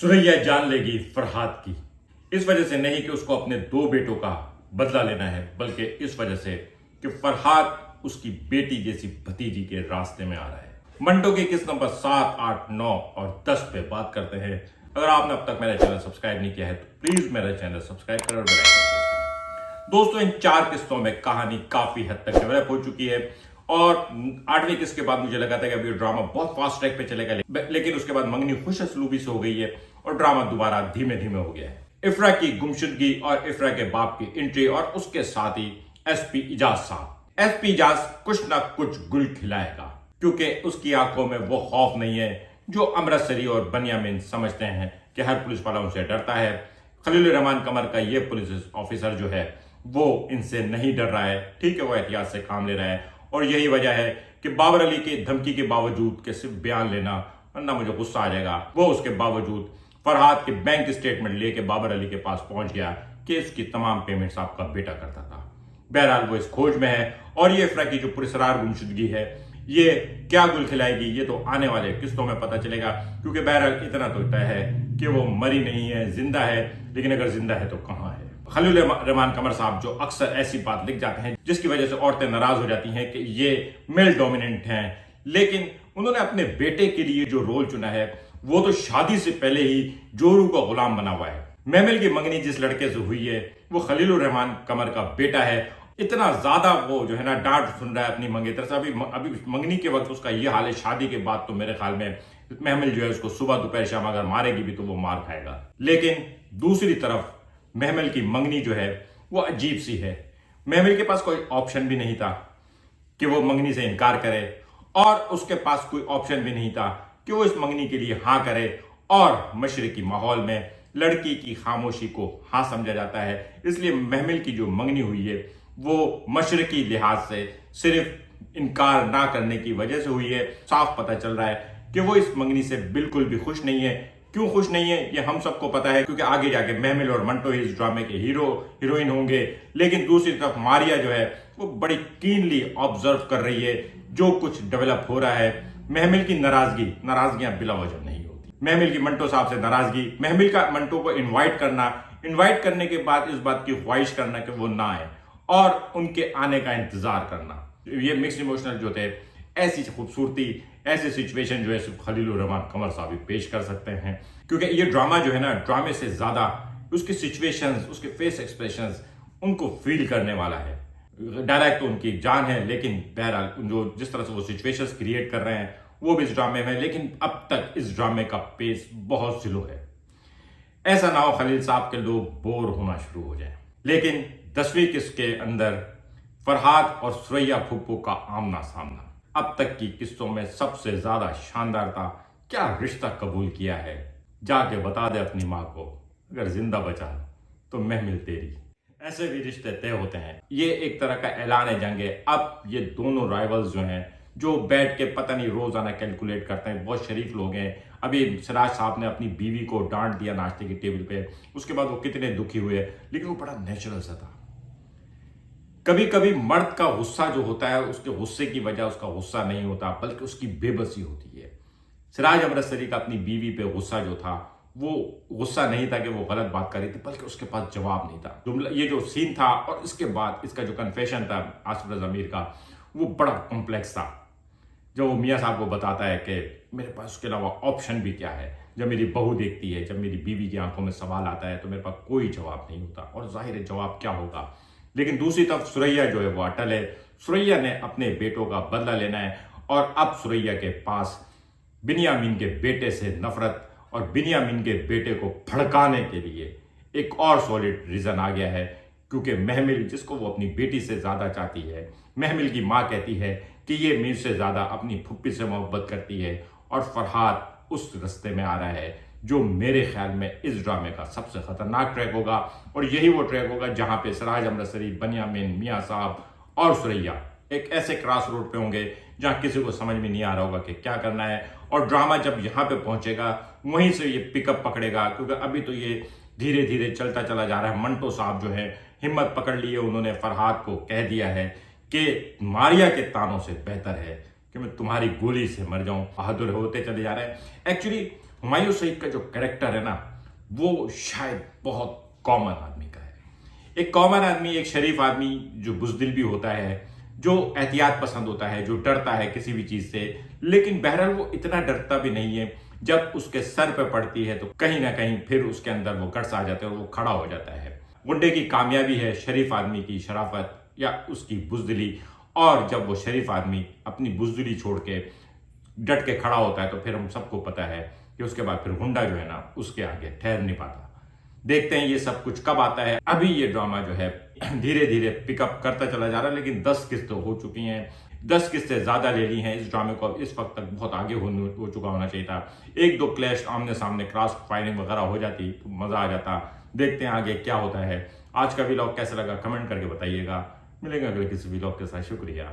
सुरैया जान लेगी फरहाद की, इस वजह से नहीं कि उसको अपने दो बेटों का बदला लेना है, बल्कि इस वजह से कि फरहाद उसकी बेटी जैसी भतीजी के रास्ते में आ रहा है। मंटो की किस्त नंबर 7, 8, 9 और 10 पे बात करते हैं। अगर आपने अब तक मेरा चैनल सब्सक्राइब नहीं किया है तो प्लीज मेरा चैनल सब्सक्राइब करें और बेल आइकन प्रेस करें। दोस्तों, इन 4 किस्तों में कहानी काफी हद तक डेवलप हो चुकी है और 8वीं किस्त के बाद मुझे लगा था कि अभी ड्रामा बहुत फास्ट ट्रैक पे चलेगा, लेकिन उसके बाद मंगनी खुश असलूबी से हो गई है और ड्रामा दोबारा धीमे धीमे हो गया है। इफ्रा की गुमशुदगी और इफ्रा के बाप की एंट्री और उसके साथ ही एसपी इजाज साहब। एसपी इजाज कुछ ना कुछ गुल खिलाएगा, क्योंकि उसकी आंखों में वो खौफ नहीं है जो अमृतसरी और बनियामिन समझते हैं कि हर पुलिस वाला उनसे डरता है। खलील रहमान कमर का ये पुलिस ऑफिसर जो है वो इनसे नहीं डर रहा है। ठीक है, वो एहतियात से काम ले रहा है और यही वजह है कि बाबर अली की धमकी के बावजूद कि सिर्फ बयान लेना वरना मुझे गुस्सा आ जाएगा, वो उसके बावजूद फरहाद के बैंक स्टेटमेंट लेके बाबर अली के पास पहुंच गया कि इसकी तमाम पेमेंट्स आपका बेटा करता था। बहरहाल वो इस खोज में है और ये इफ्रा की जो पुरस्कार गुमशुदगी है ये क्या गुल खिलाएगी ये तो आने वाले किस्तों में पता चलेगा, क्योंकि बहरहाल इतना तो तय है कि वो मरी नहीं है, जिंदा है, लेकिन अगर जिंदा है तो कहां है। खलील रहमान कमर साहब जो अक्सर ऐसी बात लिख जाते हैं जिसकी वजह से औरतें नाराज हो जाती हैं कि ये मेल डोमिनेंट हैं, लेकिन उन्होंने अपने बेटे के लिए जो रोल चुना है वो तो शादी से पहले ही जोरू का गुलाम बना हुआ है। महमिल की मंगनी जिस लड़के से हुई है वो खलील रहमान कमर का बेटा है। इतना ज्यादा वो जो है ना डांट सुन रहा है अपनी मंगेतर से। अभी मंगनी के वक्त उसका ये हाल है, शादी के बाद तो मेरे ख्याल में महमिल जो है उसको सुबह दोपहर शाम अगर मारेगी भी तो वो मार खाएगा। लेकिन दूसरी तरफ महमिल की मंगनी जो है वो अजीब सी है। महमिल के पास कोई ऑप्शन भी नहीं था कि वो मंगनी से इनकार करे और उसके पास कोई ऑप्शन भी नहीं था कि वो इस मंगनी के लिए हाँ करे, और मशरकी माहौल में लड़की की खामोशी को हाँ समझा जाता है। इसलिए महमिल की जो मंगनी हुई है वो मशरकी लिहाज से सिर्फ इनकार ना करने की वजह से हुई है। साफ पता चल रहा है कि वो इस मंगनी से बिल्कुल भी खुश नहीं है। क्यों खुश नहीं है ये हम सबको पता है, क्योंकि आगे जाके महमिल और मंटो ही इस ड्रामे के हीरो हीरोइन होंगे। लेकिन दूसरी तरफ मारिया जो है वो बड़ी कीनली ऑब्जर्व कर रही है जो कुछ डेवलप हो रहा है। महमिल की नाराजगियां बिला वजह नहीं होती। महमिल की मंटो साहब से नाराजगी, महमिल का मंटो को इन्वाइट करने के बाद इस बात की ख्वाहिश करना कि वो ना आए और उनके आने का इंतजार करना, ये मिक्स इमोशनल जो थे, ऐसी खूबसूरती, ऐसी सिचुएशन जो है सिर्फ खलील रहमान कमर साहब ही पेश कर सकते हैं। क्योंकि ये ड्रामा जो है ना, ड्रामे से ज्यादा उसकी सिचुएशंस, उसके फेस एक्सप्रेशंस उनको फील करने वाला है। डायरेक्ट तो उनकी जान है, लेकिन बहरहाल जो जिस तरह से वो सिचुएशंस क्रिएट कर रहे हैं वो भी इस ड्रामे में, लेकिन अब तक इस ड्रामे का पेस बहुत स्लो है। ऐसा ना हो खलील साहब के लोग बोर होना शुरू हो जाए। लेकिन 10वीं किस्त के अंदर फरहाद और सुरैया फुप्पू का आमना सामना अब तक की किस्तों में सबसे ज्यादा शानदार था। क्या रिश्ता कबूल किया है, जाके बता दे अपनी माँ को, अगर जिंदा बचा तो महमिल तेरी। ऐसे भी रिश्ते तय होते हैं। ये एक तरह का ऐलान है जंग है। अब ये दोनों राइवल्स जो हैं जो बैठ के पता नहीं रोजाना कैलकुलेट करते हैं, बहुत शरीफ लोग हैं। अभी सिराज साहब ने अपनी बीवी को डांट दिया नाश्ते की टेबल पे, उसके बाद वो कितने दुखी हुए, लेकिन वो बड़ा नेचुरल सा था। कभी कभी मर्द का गुस्सा जो होता है उसके गुस्से की वजह उसका गुस्सा नहीं होता बल्कि उसकी बेबसी होती है। सिराज अमृतसरी का अपनी बीवी पे गुस्सा जो था वो गुस्सा नहीं था कि वो गलत बात कर रही थी, बल्कि उसके पास जवाब नहीं था। ये जो सीन था और इसके बाद इसका जो कन्फेशन था आसिफ रज़ा मीर का, वो बड़ा कॉम्प्लेक्स था। जब वो मियाँ साहब को बताता है कि मेरे पास उसके अलावा ऑप्शन भी क्या है, जब मेरी बहू देखती है, जब मेरी बीवी की आंखों में सवाल आता है तो मेरे पास कोई जवाब नहीं होता, और जाहिर है जवाब क्या होगा। लेकिन दूसरी तरफ सुरैया जो है वो अटल है। सुरैया ने अपने बेटों का बदला लेना है और अब सुरैया के पास बिनियामीन के बेटे से नफरत और बिनियामीन के बेटे को भड़काने के लिए एक और सॉलिड रीजन आ गया है, क्योंकि महमिल जिसको वो अपनी बेटी से ज्यादा चाहती है, महमिल की माँ कहती है कि ये मीर से ज्यादा अपनी फुप्पी से मोहब्बत करती है, और फरहाद उस रास्ते में आ रहा है जो मेरे ख्याल में इस ड्रामे का सबसे खतरनाक ट्रैक होगा। और यही वो ट्रैक होगा जहां पे सिराज अमृतसरी, बनियामिन, मियाँ साहब और सुरैया एक ऐसे क्रॉस रोड पे होंगे जहां किसी को समझ में नहीं आ रहा होगा कि क्या करना है। और ड्रामा जब यहाँ पे पहुंचेगा वहीं से ये पिकअप पकड़ेगा, क्योंकि अभी तो ये धीरे धीरे चलता चला जा रहा है। मंटो साहब जो है हिम्मत पकड़ ली है, उन्होंने फरहाद को कह दिया है कि मारिया के तानों से बेहतर है कि मैं तुम्हारी गोली से मर जाऊं। बहादुर होते चले जा रहे हैं। एक्चुअली हुमायूं सईद का जो कैरेक्टर है ना, वो शायद बहुत कॉमन आदमी का है। एक कॉमन आदमी, एक शरीफ आदमी जो बुज़दिल भी होता है, जो एहतियात पसंद होता है, जो डरता है किसी भी चीज से, लेकिन बहरहाल वो इतना डरता भी नहीं है। जब उसके सर पे पड़ती है तो कहीं ना कहीं फिर उसके अंदर वो गट्स आ जाते हैं और वो खड़ा हो जाता है। गुंडे की कामयाबी है शरीफ आदमी की शराफत या उसकी बुज़दिली, और जब वो शरीफ आदमी अपनी बुज़दिली छोड़ के डट के खड़ा होता है तो फिर हम सबको पता है कि उसके बाद फिर गुंडा जो है ना, उसके आगे ठहर नहीं पाता। देखते हैं ये सब कुछ कब आता है। अभी ये ड्रामा जो है धीरे धीरे पिकअप करता चला जा रहा है, लेकिन 10 किस्तें हो चुकी हैं। 10 किस्तें ज्यादा ले ली हैं। इस ड्रामे को इस वक्त तक बहुत आगे हो चुका होना चाहिए था। एक दो क्लैश आमने सामने क्रॉस फायरिंग वगैरह हो जाती तो मजा आ जाता। देखते हैं आगे क्या होता है। आज का व्लॉग कैसा लगा कमेंट करके बताइएगा। मिलेंगे अगले किसी व्लॉग के साथ। शुक्रिया।